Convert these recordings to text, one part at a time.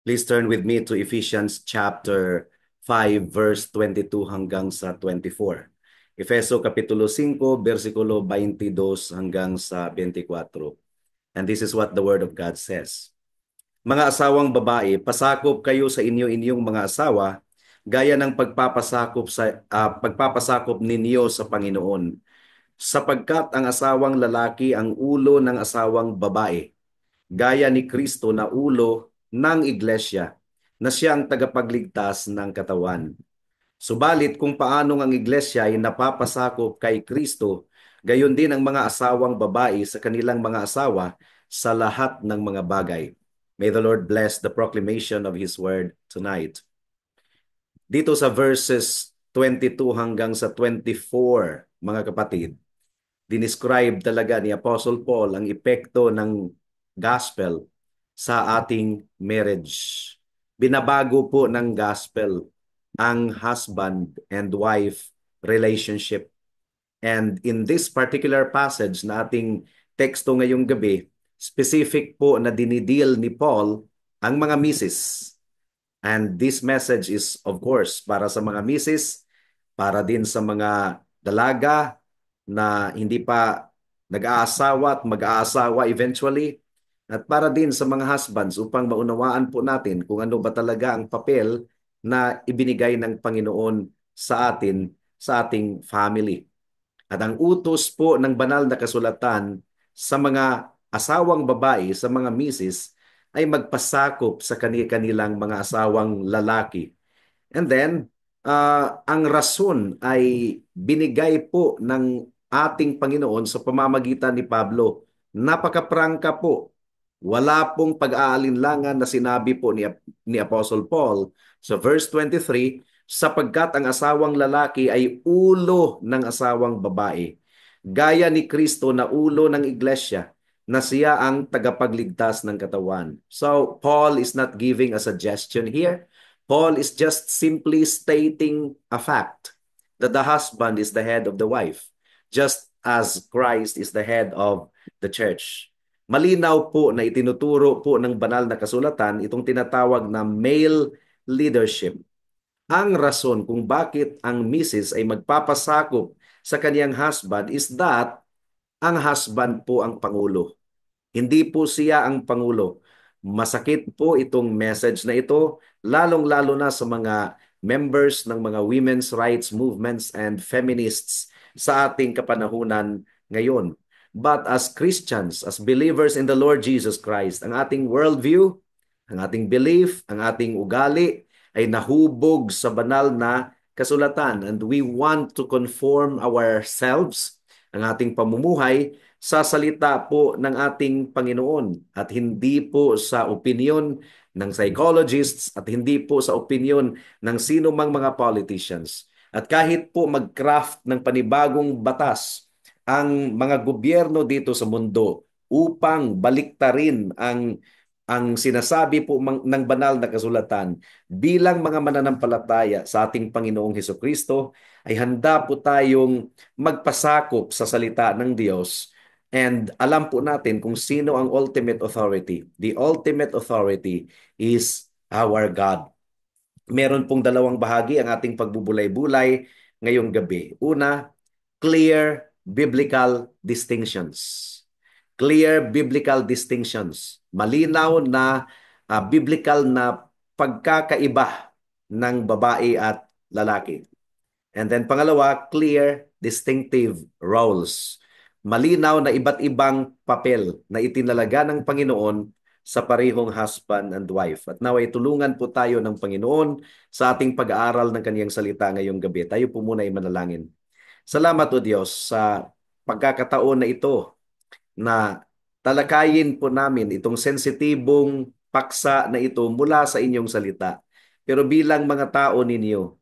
Please turn with me to Ephesians chapter 5 verse 22 hanggang sa 24. Efeso Kapitulo 5 versikulo 22 hanggang sa 24. And this is what the word of God says. Mga asawang babae, pasakop kayo sa inyo-inyong mga asawa gaya ng pagpapasakop ninyo sa Panginoon. Sapagkat ang asawang lalaki ang ulo ng asawang babae, gaya ni Kristo na ulo ng iglesia, na siya ang tagapagligtas ng katawan. Subalit kung paano ang iglesia ay napapasakop kay Kristo, gayon din ang mga asawang babae sa kanilang mga asawa sa lahat ng mga bagay. May the Lord bless the proclamation of His word tonight. Dito sa verses 22 hanggang sa 24, mga kapatid, dinescribe talaga ni Apostle Paul ang epekto ng gospel sa ating marriage. Binabago po ng gospel ang husband and wife relationship. And in this particular passage na ating teksto ngayong gabi, specific po na dinideal ni Paul ang mga misis. And this message is, of course, para sa mga misis, para din sa mga dalaga na hindi pa nag-aasawa at mag-aasawa eventually, at para din sa mga husbands upang maunawaan po natin kung ano ba talaga ang papel na ibinigay ng Panginoon sa atin, sa ating family. At ang utos po ng banal na kasulatan sa mga asawang babae, sa mga misis, ay magpasakop sa kanilang mga asawang lalaki. And then, ang rason ay binigay po ng ating Panginoon sa pamamagitan ni Pablo. Napakaprangka po. Wala pong pag-aalinlangan na sinabi po ni Apostle Paul sa verse 23, sapagkat ang asawang lalaki ay ulo ng asawang babae, gaya ni Kristo na ulo ng iglesia, na siya ang tagapagligtas ng katawan. So, Paul is not giving a suggestion here. Paul is just simply stating a fact that the husband is the head of the wife, just as Christ is the head of the church. Malinaw po na itinuturo po ng banal na kasulatan itong tinatawag na male leadership. Ang rason kung bakit ang misis ay magpapasakop sa kaniyang husband is that ang husband po ang pangulo. Hindi po siya ang pangulo. Masakit po itong message na ito, lalong-lalo na sa mga members ng mga women's rights movements and feminists sa ating kapanahunan ngayon. But as Christians, as believers in the Lord Jesus Christ, ang ating worldview, ang ating belief, ang ating ugali ay nahubog sa banal na kasulatan. And we want to conform ourselves, ang ating pamumuhay, sa salita po ng ating Panginoon at hindi po sa opinion ng psychologists at hindi po sa opinion ng sino mang mga politicians. At kahit po mag-craft ng panibagong batas ang mga gobyerno dito sa mundo upang baliktarin ang sinasabi po ng banal na kasulatan, bilang mga mananampalataya sa ating Panginoong Hesukristo, ay handa po tayong magpasakop sa salita ng Diyos. And alam po natin kung sino ang ultimate authority. The ultimate authority is our God. Meron pong dalawang bahagi ang ating pagbubulay-bulay ngayong gabi. Una, clear biblical distinctions. Clear biblical distinctions. Malinaw na biblical na pagkakaiba ng babae at lalaki. And then pangalawa, clear distinctive roles. Malinaw na iba't ibang papel na itinalaga ng Panginoon sa parehong husband and wife. At naway tulungan po tayo ng Panginoon sa ating pag-aaral ng kaniyang salita ngayong gabi. Tayo po muna ay manalangin. Salamat o Diyos sa pagkakataon na ito na talakayin po namin itong sensitibong paksa na ito mula sa inyong salita. Pero bilang mga tao ninyo,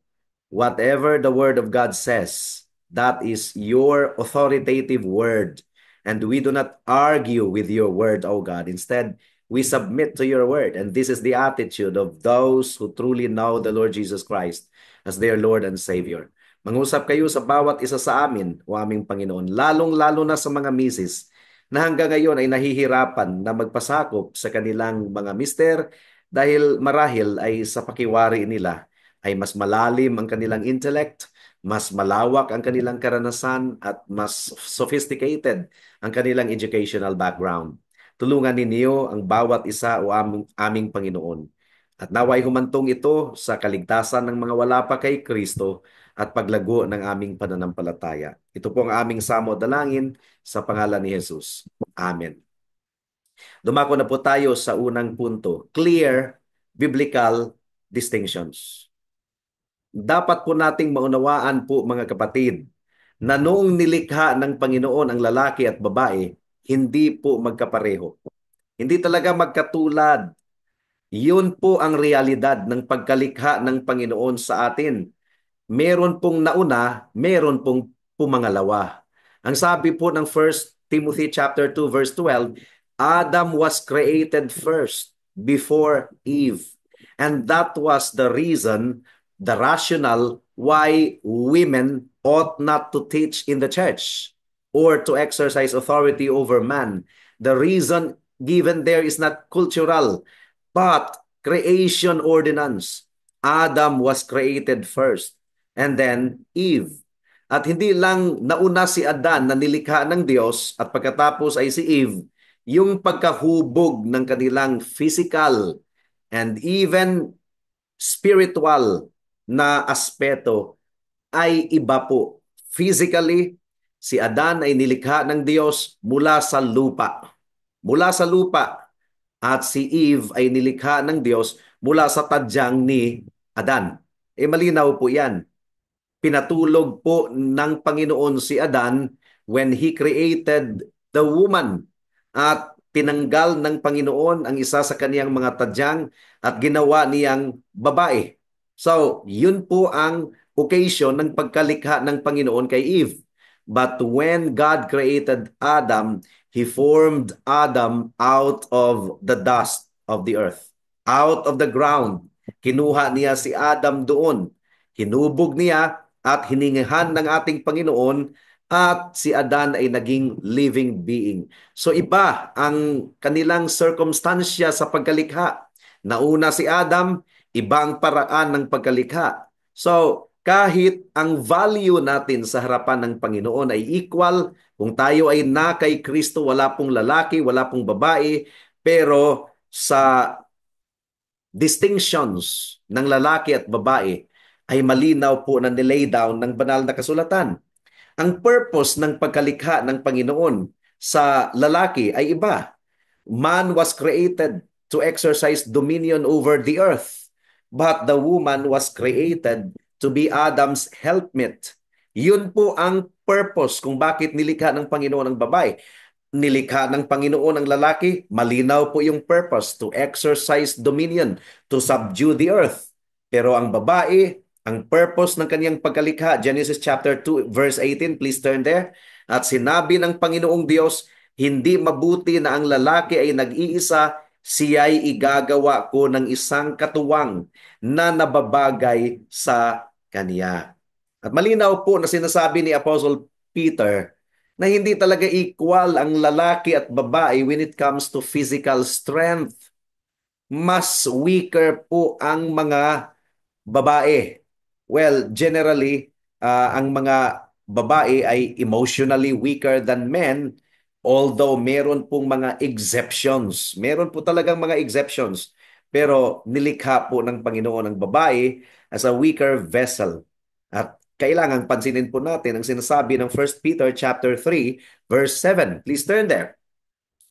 whatever the word of God says, that is your authoritative word. And we do not argue with your word, O God. Instead, we submit to your word. And this is the attitude of those who truly know the Lord Jesus Christ as their Lord and Savior. Mangusap kayo sa bawat isa sa amin, o aming Panginoon, lalong-lalo na sa mga misis na hanggang ngayon ay nahihirapan na magpasakop sa kanilang mga mister Dahil marahil ay sa pakiwari nila ay mas malalim ang kanilang intellect, mas malawak ang kanilang karanasan at mas sophisticated ang kanilang educational background. Tulungan ninyo ang bawat isa o aming Panginoon. At naway humantong ito sa kaligtasan ng mga wala pa kay Kristo at paglago ng aming pananampalataya. Ito po ang aming samo dalangin sa pangalan ni Jesus. Amen. Dumako na po tayo sa unang punto, clear biblical distinctions. Dapat po nating maunawaan po mga kapatid na noong nilikha ng Panginoon ang lalaki at babae, hindi po magkapareho. Hindi talaga magkatulad. Yun po ang realidad ng pagkalikha ng Panginoon sa atin. Meron pong nauna, meron pong pumangalawa. Ang sabi po ng 1 Timothy chapter 2 verse 12, Adam was created first before Eve. And that was the reason, the rationale why women ought not to teach in the church or to exercise authority over man. The reason given there is not cultural, but creation ordinance. Adam was created first and then Eve. At hindi lang nauna si Adan na nilikha ng Diyos at pagkatapos ay si Eve, yung pagkahubog ng kanilang physical and even spiritual na aspeto ay iba po. Physically, si Adan ay nilikha ng Diyos mula sa lupa. Mula sa lupa. At si Eve ay nilikha ng Diyos mula sa tadyang ni Adan. Malinaw po yan. Pinatulog po ng Panginoon si Adan when He created the woman. At tinanggal ng Panginoon ang isa sa kaniyang mga tadyang at ginawa niyang babae. So, yun po ang occasion ng pagkalikha ng Panginoon kay Eve. But when God created Adam, He formed Adam out of the dust of the earth, out of the ground. Kinuha niya si Adam doon. Hinubog niya at hiningihan ng ating Panginoon at si Adan ay naging living being. So iba ang kanilang circumstansya sa pagkalikha. Nauna si Adam, iba ang paraan ng pagkalikha. So kahit ang value natin sa harapan ng Panginoon ay equal, kung tayo ay na kay Kristo, wala pong lalaki, wala pong babae, pero sa distinctions ng lalaki at babae ay malinaw po na nilay down ng banal na kasulatan. Ang purpose ng pagkalikha ng Panginoon sa lalaki ay iba. Man was created to exercise dominion over the earth, but the woman was created to be Adam's helpmate. Yun po ang purpose kung bakit nilikha ng Panginoon ang babae. Nilikha ng Panginoon ang lalaki, malinaw po yung purpose, to exercise dominion, to subdue the earth. Pero ang babae, ang purpose ng kaniyang pagkalikha, Genesis chapter 2 verse 18, please turn there. At sinabi ng Panginoong Diyos, hindi mabuti na ang lalaki ay nag-iisa, siya'y igagawa ko ng isang katuwang na nababagay sa kaniya. At malinaw po na sinasabi ni Apostle Peter na hindi talaga equal ang lalaki at babae when it comes to physical strength. Mas weaker po ang mga babae. Well, generally, ang mga babae ay emotionally weaker than men, although meron pong mga exceptions. Meron po talagang mga exceptions. Pero nilikha po ng Panginoon ang babae as a weaker vessel. At kailangan pansinin po natin ang sinasabi ng 1 Peter chapter 3 verse 7. Please turn there.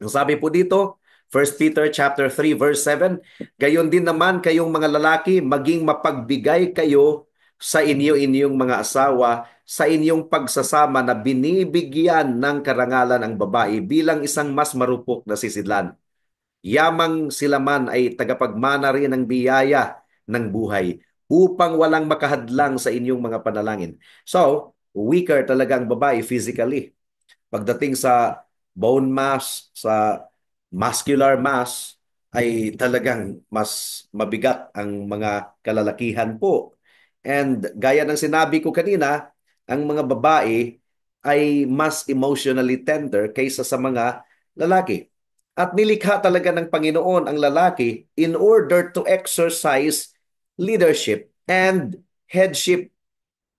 Ang sabi po dito, 1 Peter chapter 3 verse 7, gayon din naman kayong mga lalaki, maging mapagbigay kayo sa inyo-inyong mga asawa sa inyong pagsasama na binibigyan ng karangalan ang babae bilang isang mas marupok na sisidlan. Yamang sila man ay tagapagmana rin ng biyaya ng buhay upang walang makahadlang sa inyong mga panalangin. So, weaker talaga ang babae physically. Pagdating sa bone mass, sa muscular mass, ay talagang mas mabigat ang mga kalalakihan po. And gaya ng sinabi ko kanina, ang mga babae ay mas emotionally tender kaysa sa mga lalaki. At nilikha talaga ng Panginoon ang lalaki in order to exercise leadership and headship.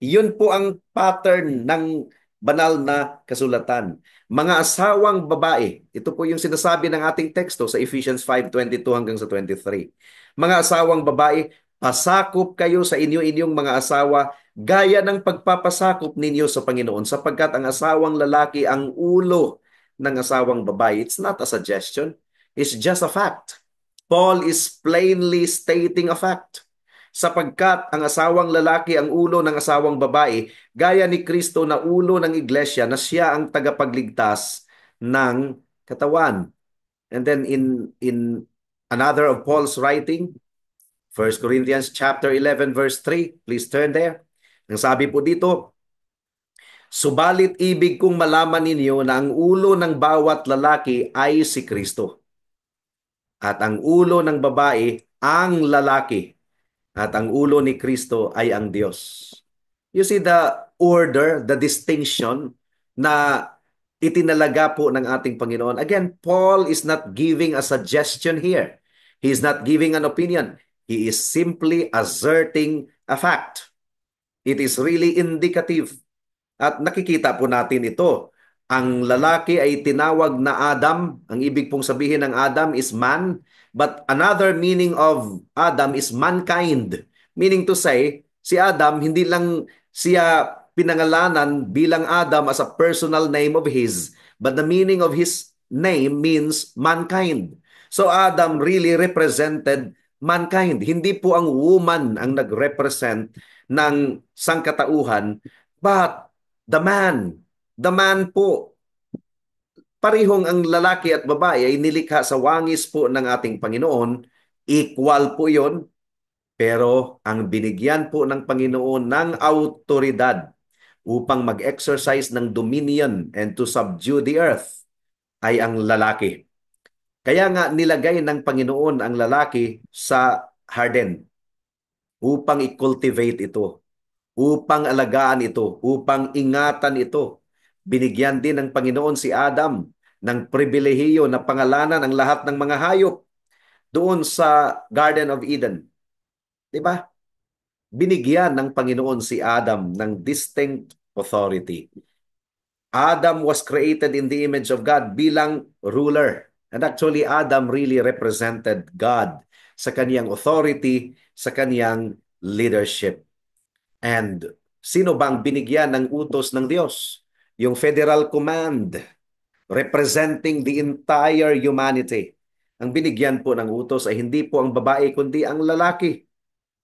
Yun po ang pattern ng banal na kasulatan. Mga asawang babae, ito po yung sinasabi ng ating teksto sa Ephesians 5:22 hanggang sa 23. Mga asawang babae, pasakop kayo sa inyo-inyong mga asawa gaya ng pagpapasakop ninyo sa Panginoon sapagkat ang asawang lalaki ang ulo ng asawang babae. It's not a suggestion. It's just a fact. Paul is plainly stating a fact sapagkat ang asawang lalaki ang ulo ng asawang babae, gaya ni Kristo na ulo ng iglesia na siya ang tagapagligtas ng katawan. And then in another of Paul's writing, 1 Corinthians chapter 11 verse 3, please turn there. Ang sabi po dito, subalit ibig kong malaman ninyo na ang ulo ng bawat lalaki ay si Kristo. At ang ulo ng babae ang lalaki. At ang ulo ni Kristo ay ang Diyos. You see the order, the distinction na itinalaga po ng ating Panginoon. Again, Paul is not giving a suggestion here. He is not giving an opinion. He is simply asserting a fact. It is really indicative. At nakikita po natin ito. Ang lalaki ay tinawag na Adam. Ang ibig pong sabihin ng Adam is man. But another meaning of Adam is mankind. Meaning to say, si Adam, hindi lang siya pinangalanan bilang Adam as a personal name of his, but the meaning of his name means mankind. So Adam really represented mankind. Hindi po ang woman ang nag-represent ng sangkatauhan, but the man po, parihong ang lalaki at babae ay nilikha sa wangis po ng ating Panginoon. Equal po yon, pero ang binigyan po ng Panginoon ng autoridad upang mag-exercise ng dominion and to subdue the earth ay ang lalaki. Kaya nga nilagay ng Panginoon ang lalaki sa harden upang i-cultivate ito, upang alagaan ito, upang ingatan ito. Binigyan din ng Panginoon si Adam ng pribilehiyo na pangalanan ang lahat ng mga hayop doon sa Garden of Eden. 'Di ba? Binigyan ng Panginoon si Adam ng distinct authority. Adam was created in the image of God bilang ruler. And actually, Adam really represented God sa kaniyang authority, sa kaniyang leadership. And sino bang binigyan ng utos ng Diyos? Yung federal command representing the entire humanity. Ang binigyan po ng utos ay hindi po ang babae kundi ang lalaki.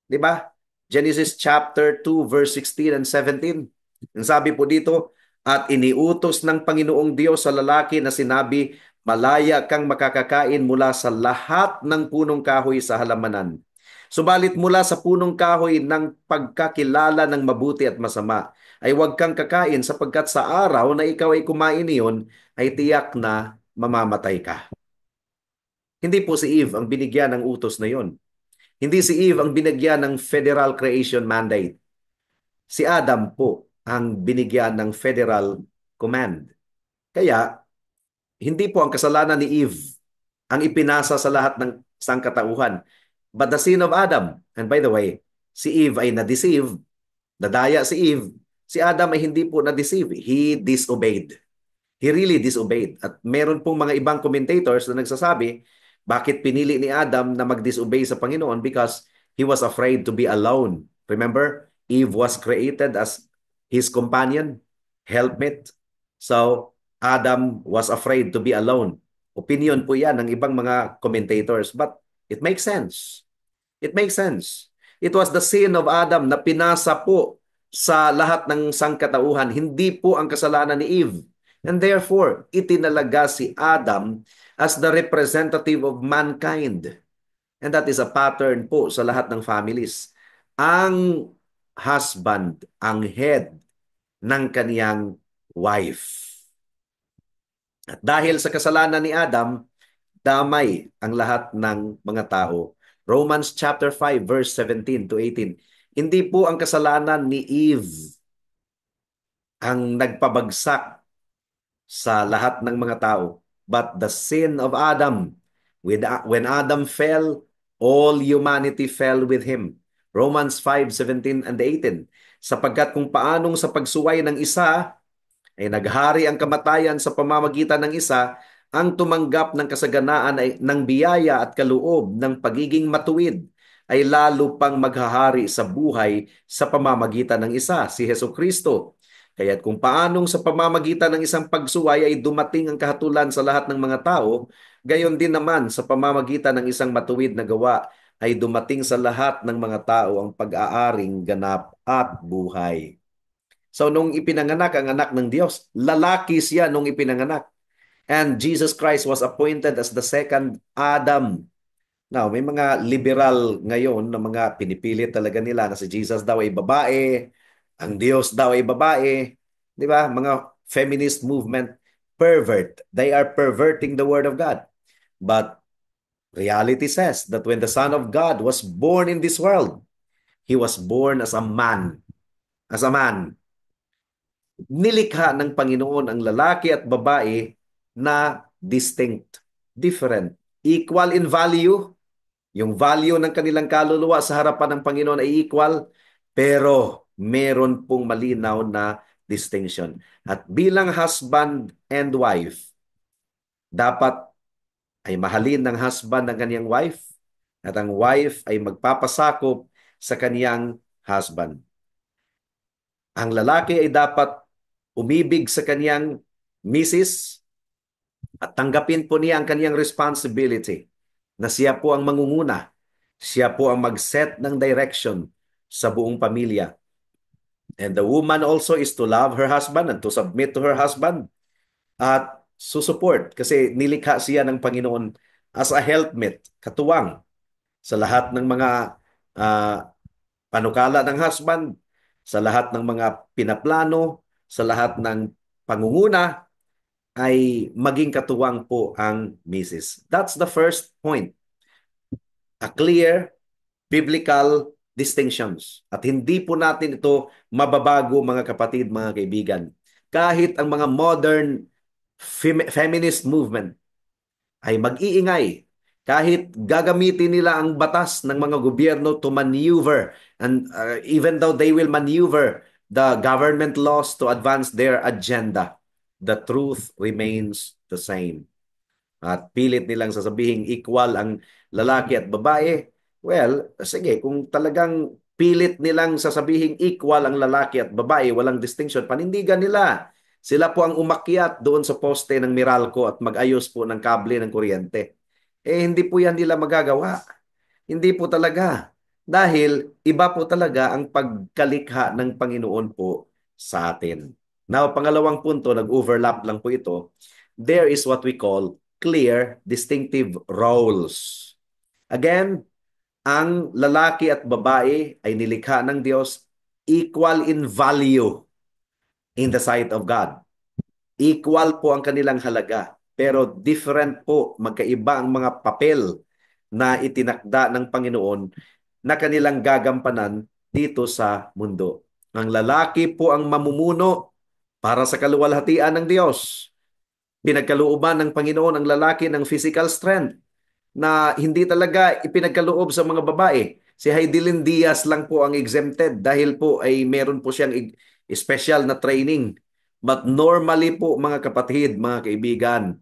'Di ba? Genesis chapter 2 verse 16 and 17. Ang sabi po dito, at iniutos ng Panginoong Diyos sa lalaki na sinabi, malaya kang makakakain mula sa lahat ng punong kahoy sa halamanan. Subalit mula sa punong kahoy ng pagkakilala ng mabuti at masama, ay huwag kang kakain sapagkat sa araw na ikaw ay kumain niyon, ay tiyak na mamamatay ka. Hindi po si Eve ang binigyan ng utos na yon. Hindi si Eve ang binigyan ng federal creation mandate. Si Adam po ang binigyan ng federal command. Kaya, hindi po ang kasalanan ni Eve ang ipinasa sa lahat ng sangkatauhan. But the sin of Adam, and by the way, si Eve ay na-deceive, nadaya si Eve, si Adam ay hindi po na-deceive. He disobeyed. He really disobeyed. At meron pong mga ibang commentators na nagsasabi, bakit pinili ni Adam na mag-disobey sa Panginoon? Because he was afraid to be alone. Remember, Eve was created as his companion, helpmate. So, Adam was afraid to be alone. Opinion po yan ng ibang mga commentators. But it makes sense. It makes sense. It was the sin of Adam na pinasa po sa lahat ng sangkatauhan. Hindi po ang kasalanan ni Eve. And therefore, itinalaga si Adam as the representative of mankind. And that is a pattern po sa lahat ng families. Ang husband, ang head ng kaniyang wife. At dahil sa kasalanan ni Adam, damay ang lahat ng mga tao. Romans chapter 5 verse 17 to 18. Hindi po ang kasalanan ni Eve ang nagpabagsak sa lahat ng mga tao. but the sin of Adam. When Adam fell, all humanity fell with him. Romans 5:17 and 18. Sapagkat kung paanong sa pagsuway ng isa, ay naghari ang kamatayan sa pamamagitan ng isa, ang tumanggap ng kasaganaan ay, ng biyaya at kaloob ng pagiging matuwid ay lalo pang maghahari sa buhay sa pamamagitan ng isa, si Hesus Kristo. Kaya't kung paanong sa pamamagitan ng isang pagsuway ay dumating ang kahatulan sa lahat ng mga tao, gayon din naman sa pamamagitan ng isang matuwid na gawa ay dumating sa lahat ng mga tao ang pag-aaring ganap at buhay. So nung ipinanganak ang anak ng Diyos, lalaki siya nung ipinanganak. And Jesus Christ was appointed as the second Adam. Now, may mga liberal ngayon na mga pinipilit talaga nila na si Jesus daw ay babae, ang Diyos daw ay babae. Di ba? Mga feminist movement, pervert. They are perverting the Word of God. But reality says that when the Son of God was born in this world, He was born as a man. As a man. Nilikha ng Panginoon ang lalaki at babae na distinct, different, equal in value. Yung value ng kanilang kaluluwa sa harapan ng Panginoon ay equal, pero meron pong malinaw na distinction. At bilang husband and wife, dapat ay mahalin ng husband ng kanyang wife at ang wife ay magpapasakop sa kanyang husband. Ang lalaki ay dapat umibig sa kanyang misis at tanggapin po niya ang kanyang responsibility na siya po ang mangunguna. Siya po ang mag-set ng direction sa buong pamilya. And the woman also is to love her husband and to submit to her husband at susupport kasi nilikha siya ng Panginoon as a helpmate, katuwang sa lahat ng mga uh, panukala ng husband, sa lahat ng mga pinaplano, sa lahat ng pangunguna, ay maging katuwang po ang misis. That's the first point. A clear biblical distinctions. At hindi po natin ito mababago, mga kapatid, mga kaibigan. Kahit ang mga modern feminist movement ay mag-iingay, kahit gagamitin nila ang batas ng mga gobyerno to maneuver, and even though they will maneuver the government laws to advance their agenda, the truth remains the same. At pilit nilang sasabihin equal ang lalaki at babae. Well, sige, kung talagang pilit nilang sasabihin equal ang lalaki at babae, walang distinction, panindigan nila. Sila po ang umakyat doon sa poste ng Meralco at mag-ayos po ng kable ng kuryente. Hindi po yan nila magagawa. Hindi po talaga. Dahil iba po talaga ang pagkalikha ng Panginoon po sa atin. Now, pangalawang punto, nag-overlap lang po ito. There is what we call clear, distinctive roles. Again, ang lalaki at babae ay nilikha ng Diyos equal in value in the sight of God. Equal po ang kanilang halaga, pero different po, magkaiba ang mga papel na itinakda ng Panginoon na kanilang gagampanan dito sa mundo. Ang lalaki po ang mamumuno para sa kaluwalhatian ng Diyos. Pinagkalooban ng Panginoon ang lalaki ng physical strength na hindi talaga ipinagkaloob sa mga babae. Si Heidelin Diaz lang po ang exempted dahil po ay meron po siyang special na training. But normally po, mga kapatid, mga kaibigan,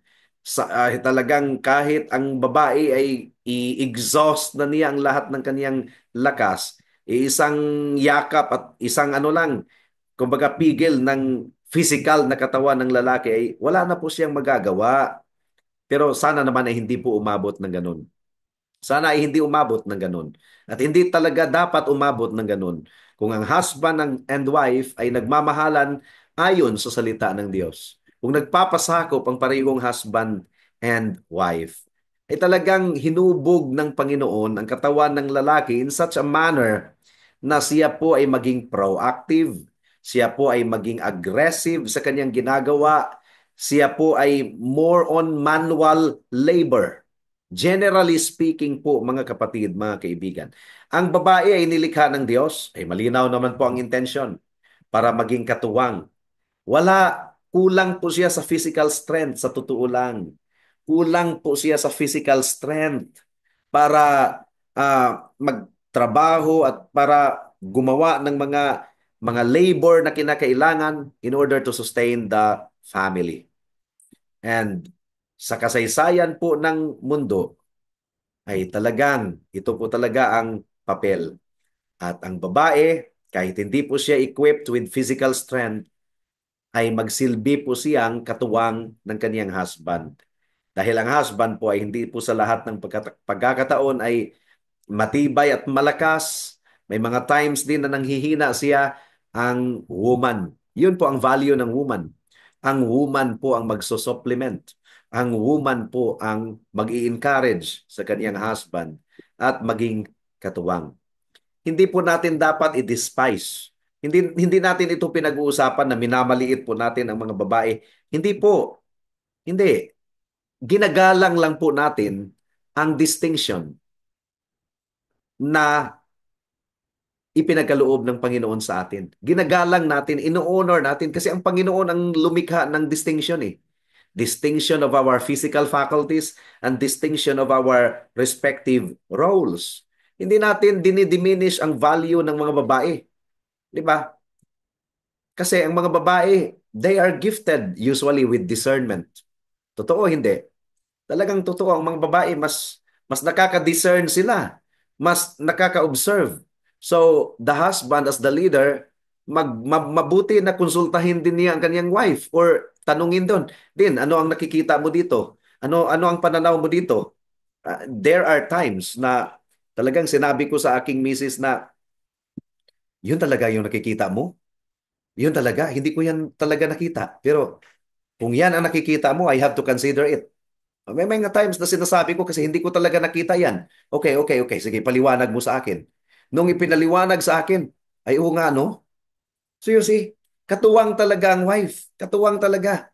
talagang kahit ang babae ay i-exhaust na niya ang lahat ng kaniyang lakas, isang yakap at isang ano lang, kumbaga pigil ng physical na katawan ng lalaki ay wala na po siyang magagawa. Pero sana naman ay hindi po umabot ng ganun. Sana ay hindi umabot ng ganun. At hindi talaga dapat umabot ng ganun. Kung ang husband and wife ay nagmamahalan ayon sa salita ng Diyos. Kung nagpapasakop ang parehong husband and wife, ay talagang hinubog ng Panginoon ang katawan ng lalaki in such a manner na siya po ay maging proactive, siya po ay maging aggressive sa kanyang ginagawa, siya po ay more on manual labor. Generally speaking po, mga kapatid, mga kaibigan, ang babae ay nilikha ng Diyos, ay malinaw naman po ang intention para maging katuwang. Wala, kulang po siya sa physical strength, sa totoo lang. kulang po siya sa physical strength para magtrabaho at para gumawa ng mga labor na kinakailangan in order to sustain the family. And sa kasaysayan po ng mundo ay talagang ito po talaga ang papel. At ang babae, kahit hindi po siya equipped with physical strength, ay magsilbi po siyang katuwang ng kaniyang husband. Dahil ang husband po ay hindi po sa lahat ng pagkakataon ay matibay at malakas. May mga times din na nanghihina siya. Ang woman. Yun po ang value ng woman. Ang woman po ang magsosupplement. Ang woman po ang mag-i-encourage sa kaniyang husband at maging katuwang. Hindi po natin dapat i-despise. Hindi natin ito pinag-uusapan na minamaliit po natin ang mga babae. Hindi po. Hindi. Ginagalang lang po natin ang distinction na ipinagkaloob ng Panginoon sa atin. Ginagalang natin, ino-honor natin kasi ang Panginoon ang lumikha ng distinction eh. Distinction of our physical faculties and distinction of our respective roles. Hindi natin dinidiminish ang value ng mga babae. Di ba? Kasi ang mga babae, they are gifted usually with discernment. Totoo, hindi? Talagang totoo, ang mga babae, mas nakaka-discern sila. Mas nakaka-observe. So, the husband as the leader, mabuti na konsultahin din niya ang kanyang wife or tanungin doon, din, ano ang nakikita mo dito? Ano ang pananaw mo dito? There are times na talagang sinabi ko sa aking misis na, yun talaga yung nakikita mo? Yun talaga, hindi ko yan talaga nakita. Pero kung yan ang nakikita mo, I have to consider it. May mga times na sinasabi ko kasi hindi ko talaga nakita yan. Okay, okay, okay. Sige, paliwanag mo sa akin. Nung ipinaliwanag sa akin, ay oo nga, no? So you see, katuwang talaga ang wife. Katuwang talaga.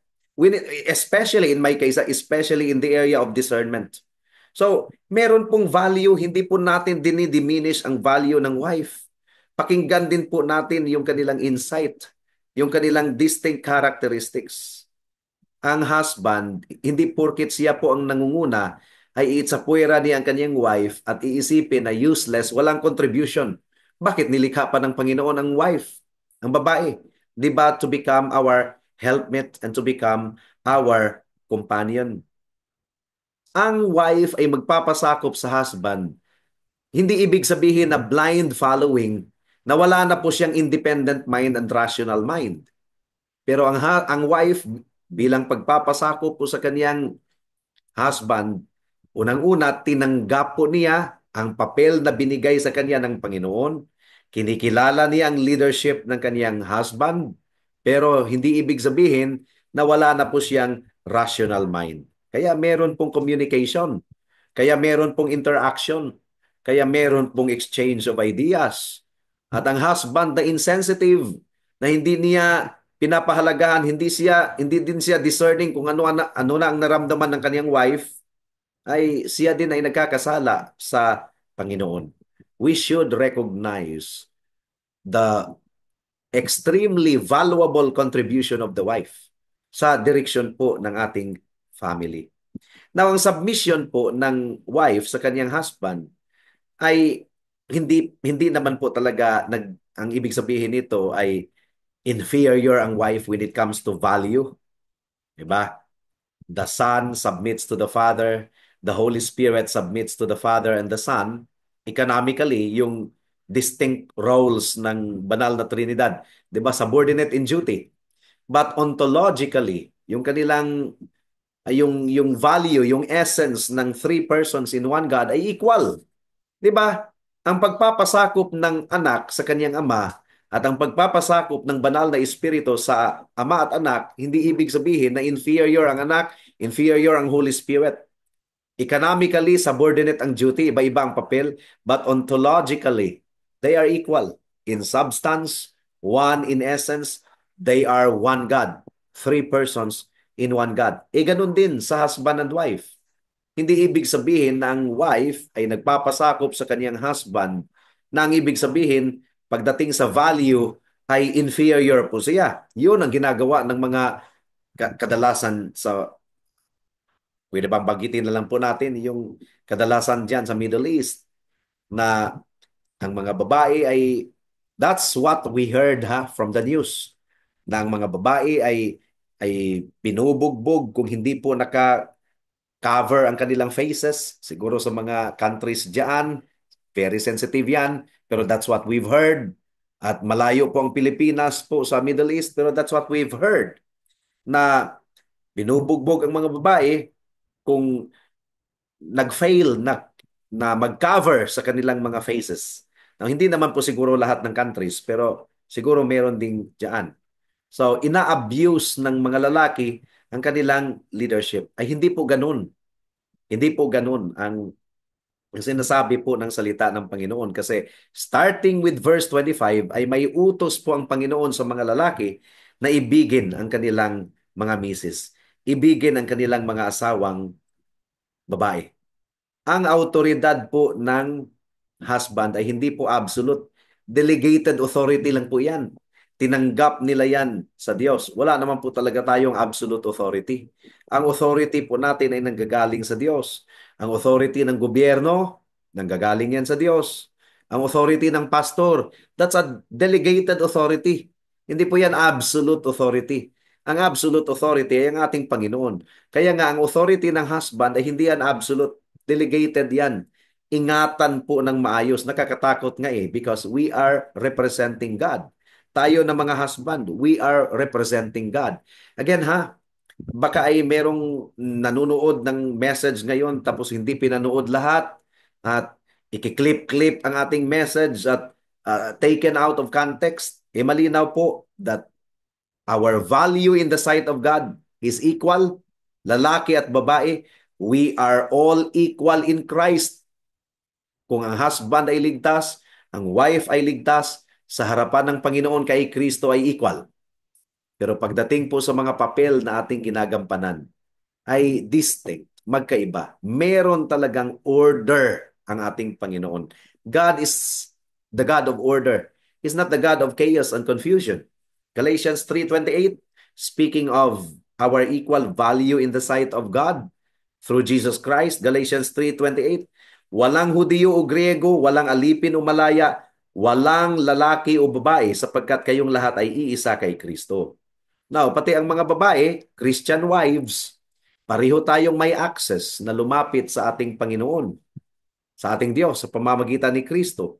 Especially in my case, especially in the area of discernment. So, meron pong value, hindi po natin dinidiminish ang value ng wife. Pakinggan din po natin yung kanilang insight, yung kanilang distinct characteristics. Ang husband, hindi porkit siya po ang nangunguna, ay iitsapuera niya ang kanyang wife at iisipin na useless, walang contribution. Bakit nilikha pa ng Panginoon ang wife, ang babae? Di ba to become our helpmate and to become our companion? Ang wife ay magpapasakop sa husband. Hindi ibig sabihin na blind following, na wala na po siyang independent mind and rational mind. Pero ang wife bilang pagpapasakop po sa kaniyang husband, unang-una tinanggap po niya ang papel na binigay sa kanya ng Panginoon. Kinikilala niya ang leadership ng kaniyang husband, pero hindi ibig sabihin na wala na po siyang rational mind. Kaya meron pong communication, kaya meron pong interaction, kaya meron pong exchange of ideas. At ang husband na insensitive, na hindi niya pinapahalagahan, hindi din siya discerning kung ano na ang naramdaman ng kanyang wife, ay siya din ay nagkakasala sa Panginoon. We should recognize the extremely valuable contribution of the wife sa direksyon po ng ating family. Now, ang submission po ng wife sa kanyang husband ay hindi naman po talaga ang ibig sabihin nito ay inferior ang wife when it comes to value. Diba? The Son submits to the Father, the Holy Spirit submits to the Father and the Son. Economically, yung distinct roles ng banal na Trinidad, 'di ba? Subordinate in duty. But ontologically, yung kanilang yung value, yung essence ng three persons in one God ay equal. 'Di ba? Ang pagpapasakop ng anak sa kanyang ama at ang pagpapasakop ng banal na espiritu sa ama at anak, hindi ibig sabihin na inferior ang anak, inferior ang Holy Spirit. Economically, subordinate ang duty, iba-iba ang papel, but ontologically, they are equal. In substance, one in essence, they are one God. Three persons in one God. Ganun din sa husband and wife. Hindi ibig sabihin na ang wife ay nagpapasakop sa kanyang husband na ang ibig sabihin, pagdating sa value, ay inferior po siya. Yun ang ginagawa ng mga kadalasan sa Pwede bang banggitin na lang po natin yung kadalasan dyan sa Middle East na ang mga babae ay, that's what we heard from the news, na ang mga babae ay binubugbog kung hindi po naka-cover ang kanilang faces. Siguro sa mga countries diyan, very sensitive yan, pero that's what we've heard. At malayo po ang Pilipinas po sa Middle East, pero that's what we've heard, na binubugbog ang mga babae kung nag-fail na mag-cover sa kanilang mga faces. Now, hindi naman po siguro lahat ng countries, pero siguro meron ding diyan. So, ina-abuse ng mga lalaki ang kanilang leadership. Ay hindi po ganun. Hindi po ganun ang sinasabi po ng salita ng Panginoon. Kasi starting with verse 25 ay may utos po ang Panginoon sa mga lalaki na ibigin ang kanilang mga misis. Ibigin ang kanilang mga asawang babae. Ang autoridad po ng husband ay hindi po absolute. Delegated authority lang po yan. Tinanggap nila yan sa Diyos. Wala naman po talaga tayong absolute authority. Ang authority po natin ay nanggagaling sa Diyos. Ang authority ng gobyerno, nanggagaling yan sa Diyos. Ang authority ng pastor, that's a delegated authority. Hindi po yan absolute authority. Ang absolute authority ay ang ating Panginoon. Kaya nga, ang authority ng husband ay hindi yan absolute. Delegated yan. Ingatan po ng maayos. Nakakatakot nga because we are representing God. Tayo na mga husband, we are representing God. Again baka ay merong nanonood ng message ngayon tapos hindi pinanood lahat at ikiklip-clip ang ating message at taken out of context. Malinaw po that our value in the sight of God is equal. Lalaki at babae, we are all equal in Christ. Kung ang husband ay ligtas, ang wife ay ligtas, sa harapan ng Panginoon kay Kristo ay equal. Pero pagdating po sa mga papel na ating ginagampanan, ay distinct, magkaiba. Meron talagang order ang ating Panginoon. God is the God of order. He's not the God of chaos and confusion. Galatians 3:28, speaking of our equal value in the sight of God through Jesus Christ, Galatians 3:28, walang Hudiyo o Griego, walang alipin o malaya, walang lalaki o babae, sapagkat kayong lahat ay iisa kay Kristo. Now, pati ang mga babae, Christian wives, pareho tayong may access na lumapit sa ating Panginoon, sa ating Diyos, sa pamamagitan ni Kristo.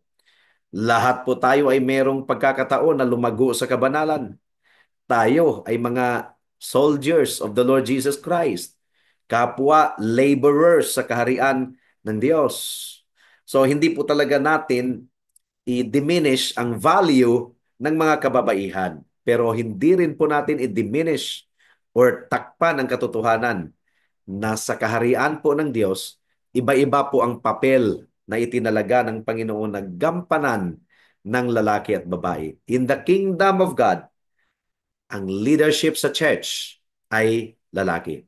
Lahat po tayo ay merong pagkakataon na lumago sa kabanalan. Tayo ay mga soldiers of the Lord Jesus Christ, kapwa laborers sa kaharian ng Diyos. So, hindi po talaga natin i-diminish ang value ng mga kababaihan. Pero hindi rin po natin i-diminish or takpan ang katotohanan na sa kaharian po ng Diyos, iba-iba po ang papel na itinalaga ng Panginoon na gampanan ng lalaki at babae. In the kingdom of God, ang leadership sa church ay lalaki.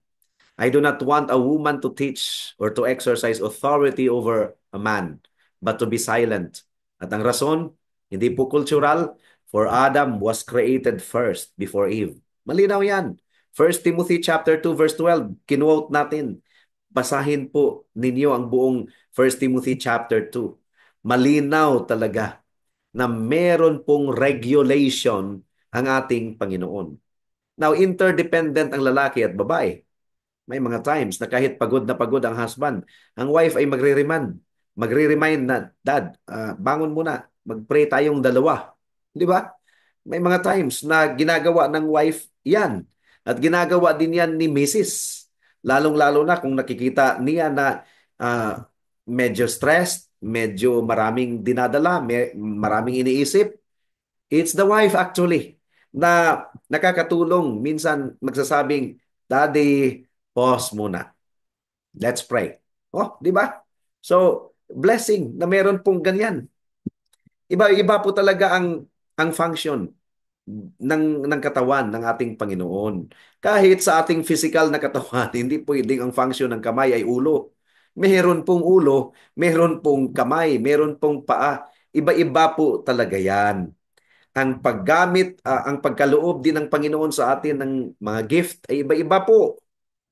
I do not want a woman to teach or to exercise authority over a man, but to be silent. At ang rason, hindi po cultural, for Adam was created first before Eve. Malinaw yan. 1 Timothy chapter 2 verse 12, kinuote natin. Basahin po ninyo ang buong 1 Timothy chapter 2. Malinaw talaga na meron pong regulation ang ating Panginoon. Now, interdependent ang lalaki at babae. May mga times na kahit pagod na pagod ang husband, ang wife ay magre-remind. Magre-remind na, Dad, bangon muna. Mag-pray tayong dalawa. Di ba? May mga times na ginagawa ng wife yan. At ginagawa din yan ni Mrs. Lalong-lalo na kung nakikita niya na medyo stressed, medyo maraming dinadala, maraming iniisip. It's the wife actually na nakakatulong. Minsan magsasabing, Daddy, pause muna. Let's pray. Oh, di ba? So, blessing na meron pong ganyan. Iba-iba po talaga ang function ng katawan ng ating Panginoon. Kahit sa ating physical na katawan, hindi pwedeng ang function ng kamay ay ulo. Meron pong ulo, meron pong kamay, meron pong paa. Iba-iba po talaga yan. Ang paggamit, ang pagkaloob din ng Panginoon sa atin ng mga gift ay iba-iba po.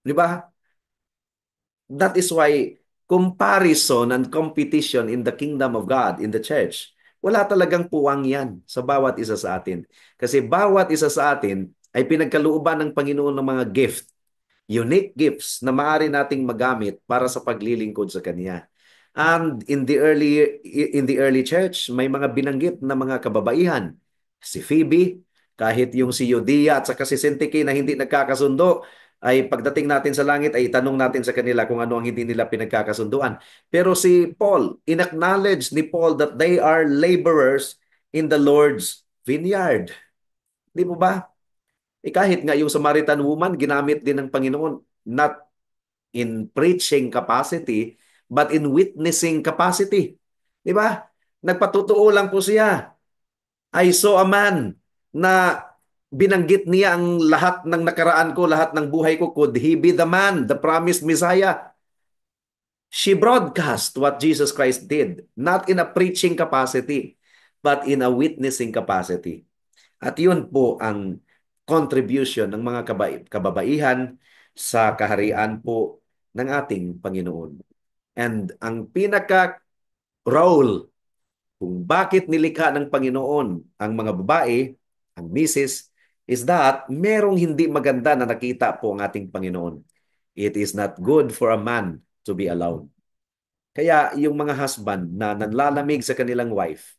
Di ba? That is why comparison and competition in the kingdom of God, in the church, wala talagang puwang yan sa bawat isa sa atin. Kasi bawat isa sa atin ay pinagkalooban ng Panginoon ng mga gift, unique gifts na maaari nating magamit para sa paglilingkod sa Kanya. And in the early church, may mga binanggit na mga kababaihan. Si Phoebe, kahit yung si Euodia at saka si Syntyche na hindi nagkakasundo, ay pagdating natin sa langit ay tanong natin sa kanila kung ano ang hindi nila pinagkakasunduan. Pero si Paul, inacknowledge ni Paul that they are laborers in the Lord's vineyard. Di mo ba? Kahit nga yung Samaritan woman, ginamit din ng Panginoon, not in preaching capacity, but in witnessing capacity. Di ba? Nagpatutuo lang po siya. I saw a man na binanggit niya ang lahat ng nakaraan ko, lahat ng buhay ko. Could he be the man, the promised Messiah? She broadcast what Jesus Christ did, not in a preaching capacity, but in a witnessing capacity. At yun po ang contribution ng mga kababaihan sa kaharian po ng ating Panginoon. And ang pinaka-role kung bakit nilikha ng Panginoon ang mga babae, ang misis, is that merong hindi maganda na nakita po ang ating Panginoon. It is not good for a man to be alone. Kaya yung mga husband na nanlalamig sa kanilang wife,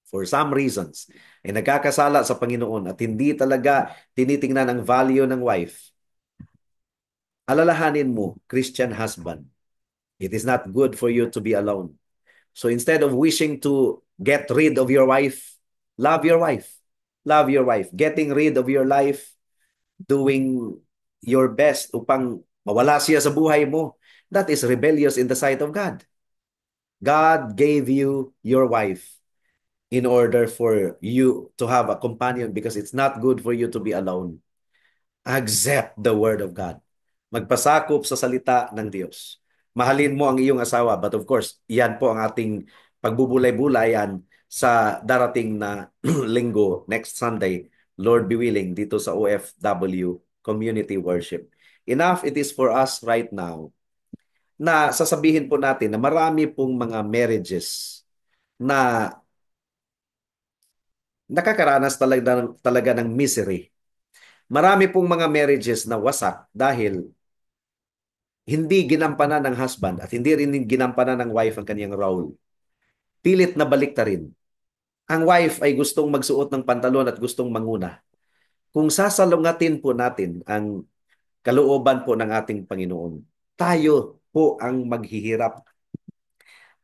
for some reasons, ay nagkakasala sa Panginoon at hindi talaga tinitingnan ang value ng wife, alalahanin mo, Christian husband, it is not good for you to be alone. So instead of wishing to get rid of your wife, love your wife. Love your wife. Getting rid of your life, doing your best upang mawala siya sa buhay mo, that is rebellious in the sight of God. God gave you your wife in order for you to have a companion because it's not good for you to be alone. Accept the word of God. Magpasakop sa salita ng Diyos. Mahalin mo ang iyong asawa. But of course, yan po ang ating pagbubulay-bulayan sa darating na linggo, next Sunday, Lord be willing, dito sa OFW Community Worship. Enough it is for us right now na sasabihin po natin na marami pong mga marriages na nakakaranas talaga ng misery. Marami pong mga marriages na wasak dahil hindi ginampanan ng husband at hindi rin ginampanan ng wife ang kanyang role. Pilit na balik ta rin. Ang wife ay gustong magsuot ng pantalon at gustong manguna. Kung sasalungatin po natin ang kalooban po ng ating Panginoon, tayo po ang maghihirap.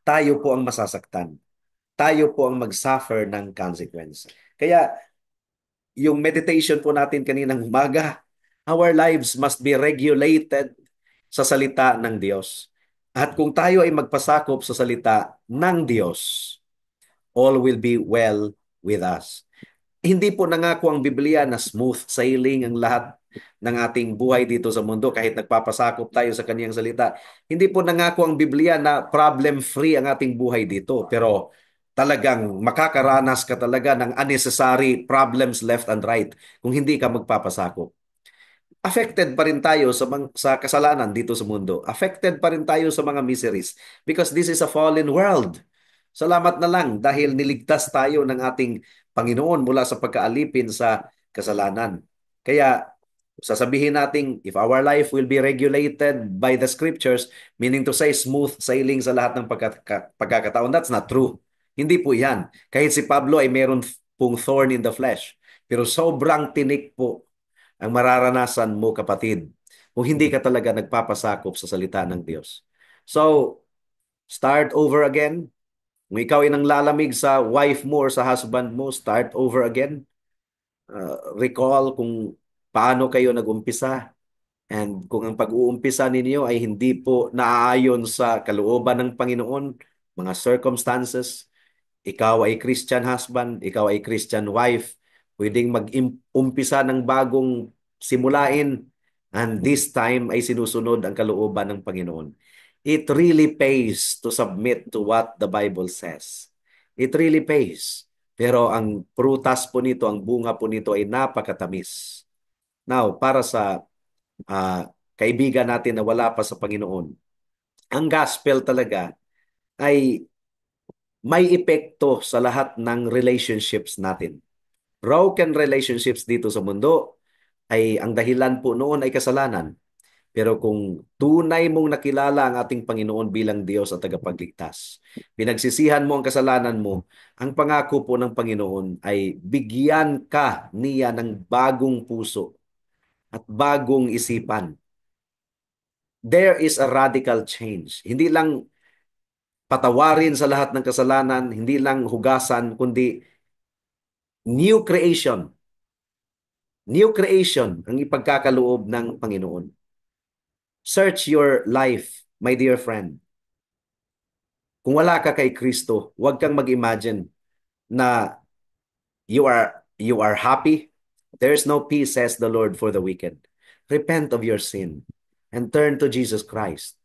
Tayo po ang masasaktan. Tayo po ang mag-suffer ng consequence. Kaya yung meditation po natin kaninang umaga, our lives must be regulated sa salita ng Diyos. At kung tayo ay magpasakop sa salita ng Diyos, all will be well with us. Hindi po nangako ang Biblia na smooth sailing ang lahat ng ating buhay dito sa mundo kahit nagpapasakop tayo sa kaniyang salita. Hindi po nangako ang Biblia na problem-free ang ating buhay dito. Pero talagang makakaranas ka talaga ng unnecessary problems left and right kung hindi ka magpapasakop. Affected pa rin tayo sa kasalanan dito sa mundo. Affected pa rin tayo sa mga miseries because this is a fallen world. Salamat na lang dahil niligtas tayo ng ating Panginoon mula sa pagkaalipin sa kasalanan. Kaya sasabihin natin, if our life will be regulated by the scriptures, meaning to say smooth sailing sa lahat ng pagkakataon, that's not true. Hindi po yan. Kahit si Pablo ay meron pong thorn in the flesh. Pero sobrang tinik po ang mararanasan mo, kapatid, kung hindi ka talaga nagpapasakop sa salita ng Diyos. So, start over again. Kung ikaw ay nanglalamig sa wife mo or sa husband mo, start over again. Recall kung paano kayo nag-umpisa. And kung ang pag-uumpisa ninyo ay hindi po naaayon sa kalooban ng Panginoon, mga circumstances, ikaw ay Christian husband, ikaw ay Christian wife, pwedeng mag-umpisa ng bagong simulain and this time ay sinusunod ang kalooban ng Panginoon. It really pays to submit to what the Bible says. It really pays. Pero ang prutas po nito, ang bunga po nito ay napakatamis. Now, para sa uh, kaibigan natin na wala pa sa Panginoon. Ang gospel talaga ay may epekto sa lahat ng relationships natin. Broken relationships dito sa mundo ay ang dahilan po noon ay kasalanan. Pero kung tunay mong nakilala ang ating Panginoon bilang Diyos at tagapagligtas, pinagsisihan mo ang kasalanan mo, ang pangako po ng Panginoon ay bigyan ka niya ng bagong puso at bagong isipan. There is a radical change. Hindi lang patawarin sa lahat ng kasalanan, hindi lang hugasan, kundi new creation. New creation ang ipagkakaloob ng Panginoon. Search your life, my dear friend. Kung wala ka kay Kristo, huwag kang mag-imagine na you are happy. There is no peace, says the Lord, for the wicked. Repent of your sin and turn to Jesus Christ.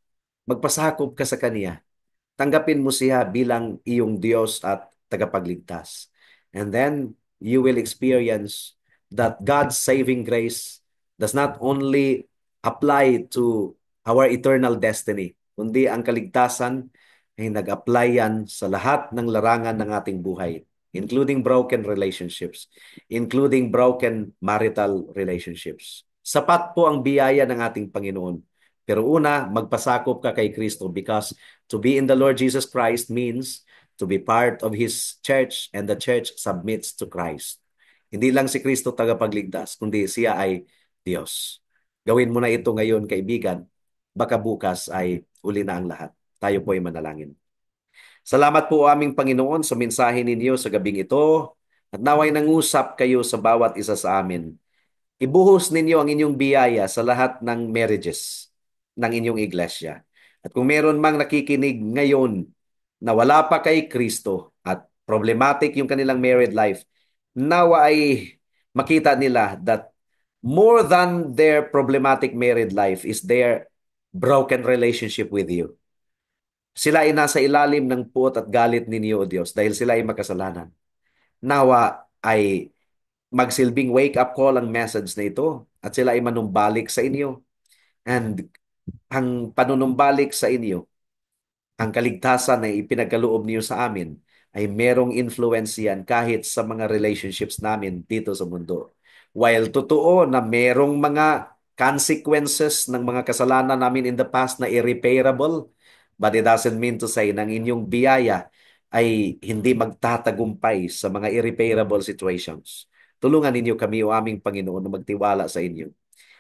Magpasakop ka sa Kanya. Tanggapin mo siya bilang iyong Diyos at tagapagligtas. And then you will experience that God's saving grace does not only apply to our eternal destiny, kundi ang kaligtasan ay nag-apply yan sa lahat ng larangan ng ating buhay, including broken relationships, including broken marital relationships. Sapat po ang biyaya ng ating Panginoon. Pero una, magpasakop ka kay Kristo because to be in the Lord Jesus Christ means to be part of His church and the church submits to Christ. Hindi lang si Kristo tagapagligtas, kundi siya ay Diyos. Gawin mo na ito ngayon, kaibigan. Baka bukas ay uli na ang lahat. Tayo po ay manalangin. Salamat po aming Panginoon sa mensahe ninyo sa gabing ito at naway nangusap kayo sa bawat isa sa amin. Ibuhos ninyo ang inyong biyaya sa lahat ng marriages ng inyong iglesia. At kung meron mang nakikinig ngayon na wala pa kay Kristo at problematic yung kanilang married life, nawa ay makita nila that more than their problematic married life is their broken relationship with you. Sila ay nasa ilalim ng puot at galit ninyo, O Diyos, dahil sila ay makasalanan. Nawa ay magsilbing wake-up call ang message na ito at sila ay manumbalik sa inyo. And ang panunumbalik sa inyo, ang kaligtasan na ipinagkaloob niyo sa amin, ay merong influence yan kahit sa mga relationships namin dito sa mundo. While totoo na merong mga consequences ng mga kasalanan namin in the past na irreparable, but it doesn't mean to say na ang inyong biyaya ay hindi magtatagumpay sa mga irreparable situations. Tulungan ninyo kami, o aming Panginoon, na magtiwala sa inyo.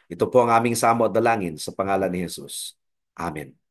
Ito po ang aming samo at dalangin sa pangalan ni Jesus. Amen.